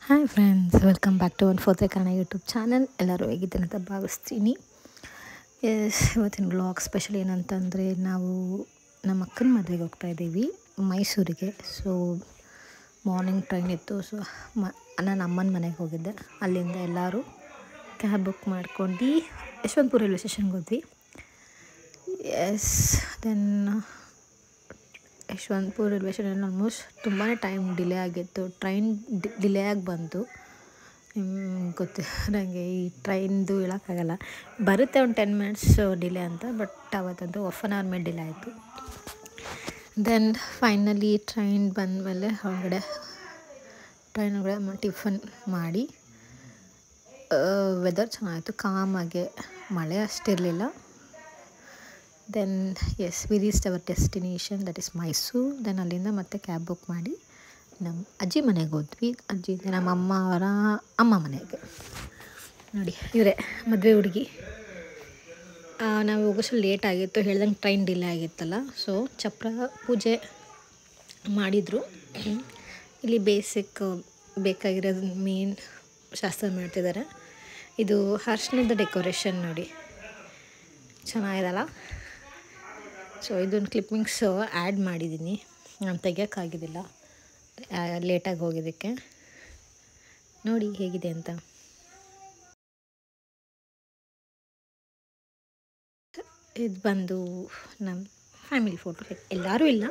Hi friends, welcome back to one four Kannada YouTube channel. ಎಲ್ಲರೂ ಹೇಗಿದ್ದೀನಿ ಅಂತ ಭಾವಿಸ್ತೀನಿ. ಇವತ್ತಿನ ವ್ಲಾಗ್ ಸ್ಪೆಷಲ್ ಏನಂತಂದರೆ, ನಾವು ನಮ್ಮ ಅಕ್ಕನ ಮದುವೆಗೆ ಹೋಗ್ತಾ ಇದ್ದೀವಿ ಮೈಸೂರಿಗೆ. ಸೊ ಮಾರ್ನಿಂಗ್ ಟ್ರೈನ್ ಇತ್ತು. ಸೊ ನಾನು ಅಮ್ಮನ ಮನೆಗೆ ಹೋಗಿದ್ದೆ. ಅಲ್ಲಿಂದ ಎಲ್ಲರೂ ಕ್ಯಾಬ್ ಬುಕ್ ಮಾಡ್ಕೊಂಡು ಯಶವಂತಪುರ ರೈಲ್ವೆ ಸ್ಟೇಷನ್ಗೆ ಹೋದ್ವಿ. Then Yeshwantpur railway station almost ತುಂಬಾ ಟೈಮ್ ಡಿಲೇ ಆಗಿತ್ತು. ಟ್ರೈನ್ ಡಿಲೇ ಆಗಿ ಬಂತು. ಗೊತ್ತು ನನಗೆ ಈ ಟ್ರೈನ್ದು ಹೇಳೋಕ್ಕಾಗಲ್ಲ, ಬರುತ್ತೆ ಒಂದು 10 ಮಿನಿಟ್ಸ್ ಡಿಲೇ ಅಂತ, ಬಟ್ ಅವತ್ತಂತೂ 1 ಅವರ್ ಮೇಲೆ ಡಿಲೇ ಆಯಿತು. ದೆನ್ ಫೈನಲಿ ಟ್ರೈನ್ ಬಂದಮೇಲೆ ಟ್ರೈನ್ ಒಳಗಡೆ ಟಿಫನ್ ಮಾಡಿ, ವೆದರ್ ಚೆನ್ನಾಗಿತ್ತು, ಕಾಮಾಗೆ, ಮಳೆ ಅಷ್ಟಿರಲಿಲ್ಲ. Then we reached our destination, that is Mysuru. Then ಅಲ್ಲಿಂದ ಮತ್ತೆ ಕ್ಯಾಬ್ ಬುಕ್ ಮಾಡಿ ನಮ್ಮ ಅಜ್ಜಿ ಮನೆಗೆ ಹೋದ್ವಿ. ನಮ್ಮ ಅಮ್ಮ ಅವರ ಅಮ್ಮ ಮನೆಗೆ. ನೋಡಿ, ಇವರೇ ಮದುವೆ ಹುಡುಗಿ. ನಾವು ಹೋಗೋಷ್ಟು ಲೇಟ್ ಆಗಿತ್ತು, ಹೇಳ್ದಂಗೆ ಟ್ರೈನ್ ಡಿಲೇ ಆಗಿತ್ತಲ್ಲ. ಸೊ ಚಪ್ರ ಪೂಜೆ ಮಾಡಿದರು. ಇಲ್ಲಿ ಬೇಕಾಗಿರೋದು ಮೇನ್ ಶಾಸ್ತ್ರ ಮಾಡ್ತಿದ್ದಾರೆ. ಇದು ಅರ್ಶಿಣದ ಡೆಕೋರೇಷನ್ ನೋಡಿ, ಚೆನ್ನಾಗಿರಲ್ಲ. ಸೊ ಇದೊಂದು ಕ್ಲಿಪ್ಪಿಂಗ್ಸು ಆ್ಯಡ್ ಮಾಡಿದ್ದೀನಿ, ನಾನು ತೆಗಿಯೋಕ್ಕಾಗಿದ್ದಿಲ್ಲ ಲೇಟಾಗಿ ಹೋಗಿದ್ದಕ್ಕೆ. ನೋಡಿ ಹೇಗಿದೆ ಅಂತ. ಇದು ಬಂದು ನಮ್ಮ ಫ್ಯಾಮಿಲಿ ಫೋಟೋ. ಎಲ್ಲರೂ ಇಲ್ಲ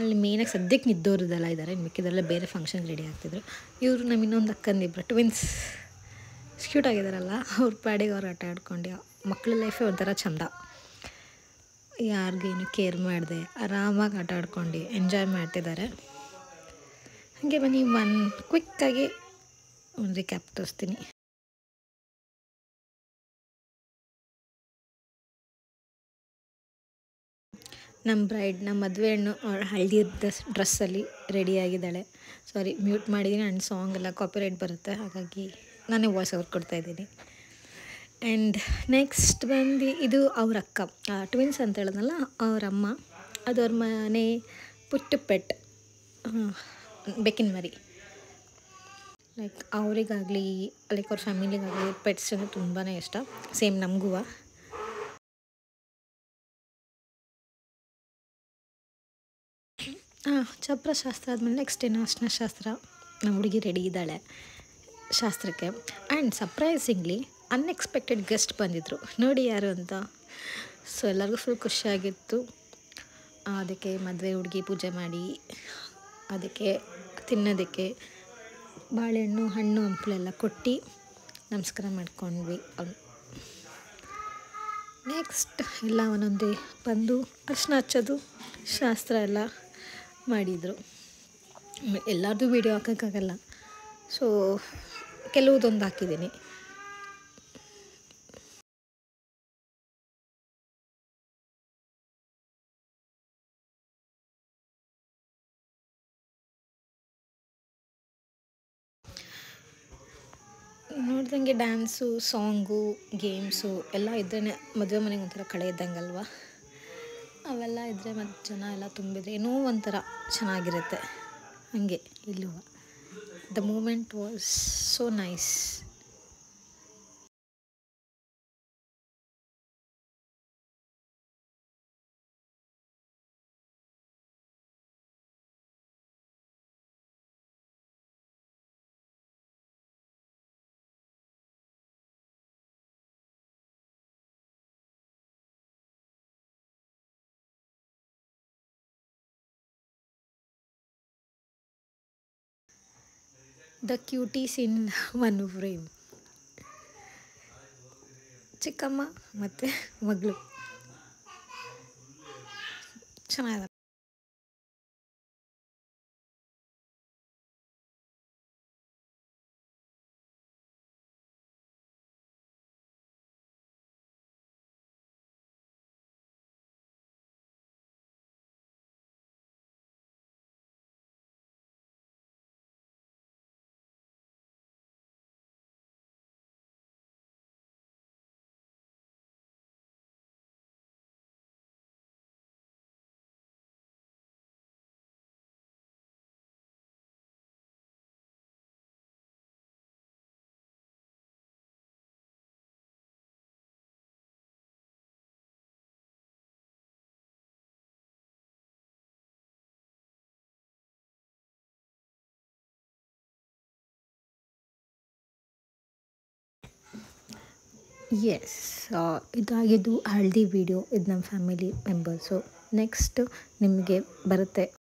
ಅಲ್ಲಿ, ಮೇನಾಗಿ ಸದ್ಯಕ್ಕೆ ನಿದ್ದೋರಿದೆಲ್ಲ ಇದ್ದಾರೆ, ಮಿಕ್ಕಿದೆಲ್ಲ ಬೇರೆ ಫಂಕ್ಷನ್ ರೆಡಿ ಆಗ್ತಿದ್ರು. ಇವರು ನಮ್ಮ ಇನ್ನೊಂದು ಅಕ್ಕಂದಿಬ್ಬರು ಟ್ವಿನ್ಸ್, ಕ್ಯೂಟ್ ಆಗಿದ್ದಾರಲ್ಲ. ಅವ್ರ ಪಾಡಿಗೆ ಅವ್ರು ಆಟ ಆಡ್ಕೊಂಡು, ಮಕ್ಕಳ ಲೈಫೇ ಒಂಥರ ಚೆಂದ. ಯಾರಿಗೇನು ಕೇರ್ ಮಾಡಿದೆ ಆರಾಮಾಗಿ ಆಟ ಆಡ್ಕೊಂಡು ಎಂಜಾಯ್ ಮಾಡ್ತಿದ್ದಾರೆ. ಹಾಗೆ ಬನ್ನಿ ಕ್ವಿಕ್ಕಾಗಿ ಒಂದು ರಿಕ್ಯಾಪ್ ತೋರಿಸ್ತೀನಿ. ನಮ್ಮ ಮದುವೆ ಹೆಣ್ಣು ಹಳದಿ ಡ್ರೆಸ್ಸಲ್ಲಿ ರೆಡಿಯಾಗಿದ್ದಾಳೆ. ಸಾರಿ, ಮ್ಯೂಟ್ ಮಾಡಿದ್ದೀನಿ, ಆ್ಯಂಡ್ ಸಾಂಗ್ ಎಲ್ಲ ಕಾಪಿರೈಟ್ ಬರುತ್ತೆ, ಹಾಗಾಗಿ ನಾನೇ ವಾಯ್ಸ್ ಓವರ್ ಕೊಡ್ತಾಯಿದ್ದೀನಿ. ಆ್ಯಂಡ್ ನೆಕ್ಸ್ಟ್ ಬಂದು ಇದು ಅವ್ರ ಅಕ್ಕ, ಟ್ವಿನ್ಸ್ ಅಂತ ಹೇಳಿದ್ನಲ್ಲ, ಅವರಮ್ಮ. ಅದು ಅವ್ರ ಮನೆ ಪುಟ್ಟ ಪೆಟ್, ಬೆಕ್ಕಿನ ಮರಿ. ಅವರಿಗಾಗಲಿ ಅವ್ರ ಫ್ಯಾಮಿಲಿಗಾಗಲಿ ಪೆಟ್ಸ್ ಅಂದರೆ ತುಂಬಾ ಇಷ್ಟ. ಸೇಮ್ ನಮಗೂ. ಚಪ್ರ ಶಾಸ್ತ್ರ ಆದಮೇಲೆ ನೆಕ್ಸ್ಟ್ ಏನು ಅರ್ಶಿಣ ಶಾಸ್ತ್ರ. ನಮ್ಮ ಹುಡುಗಿ ರೆಡಿ ಇದ್ದಾಳೆ ಶಾಸ್ತ್ರಕ್ಕೆ. ಆ್ಯಂಡ್ ಸರ್ಪ್ರೈಸಿಂಗ್ಲಿ ಅನ್ಎಕ್ಸ್ಪೆಕ್ಟೆಡ್ ಗೆಸ್ಟ್ ಬಂದಿದ್ದರು. ನೋಡಿ ಯಾರು ಅಂತ. ಸೊ ಎಲ್ಲರಿಗೂ ಫುಲ್ ಖುಷಿಯಾಗಿತ್ತು. ಅದಕ್ಕೆ ಮದುವೆ ಹುಡುಗಿ ಪೂಜೆ ಮಾಡಿ, ಅದಕ್ಕೆ ತಿನ್ನೋದಕ್ಕೆ ಬಾಳೆಹಣ್ಣು, ಹಣ್ಣು, ಹಂಪಲೆಲ್ಲ ಕೊಟ್ಟು ನಮಸ್ಕಾರ ಮಾಡ್ಕೊಂಡ್ವಿ. ನೆಕ್ಸ್ಟ್ ಎಲ್ಲ ಒಂದೊಂದೇ ಬಂದು ಅರ್ಶಿಣ ಹಚ್ಚೋದು ಶಾಸ್ತ್ರ ಎಲ್ಲ ಮಾಡಿದರು. ಎಲ್ಲರದ್ದು ವೀಡಿಯೋ ಹಾಕೋಕ್ಕಾಗಲ್ಲ, ಸೊ ಕೆಲವುದೊಂದು ಹಾಕಿದ್ದೀನಿ. ನೋಡ್ದಂಗೆ ಡ್ಯಾನ್ಸು, ಸಾಂಗು, ಗೇಮ್ಸು ಎಲ್ಲ ಇದ್ರೇ ಮದುವೆ ಮನೆಗೆ ಒಂಥರ ಕಳೆ ಇದ್ದಂಗಲ್ವ. ಅವೆಲ್ಲ ಇದ್ದರೆ ಮತ್ತು ಜನ ಎಲ್ಲ ತುಂಬಿದರೆ ಏನೋ ಒಂಥರ ಚೆನ್ನಾಗಿರುತ್ತೆ. ಹಾಗೆ ಇಲ್ಲೂ the moment was so nice. The cuties in one frame, ಚಿಕ್ಕಮ್ಮ ಮತ್ತು ಮಗಳು ಚೆನ್ನಾಗಿದೆ. ಎಸ್, ಇದಾಗಿದ್ದು ಹಳದಿ ವೀಡಿಯೋ. ಇದು ನಮ್ಮ ಫ್ಯಾಮಿಲಿ ಮೆಂಬರ್ಸು. ನೆಕ್ಸ್ಟ್ ನಿಮಗೆ ಬರುತ್ತೆ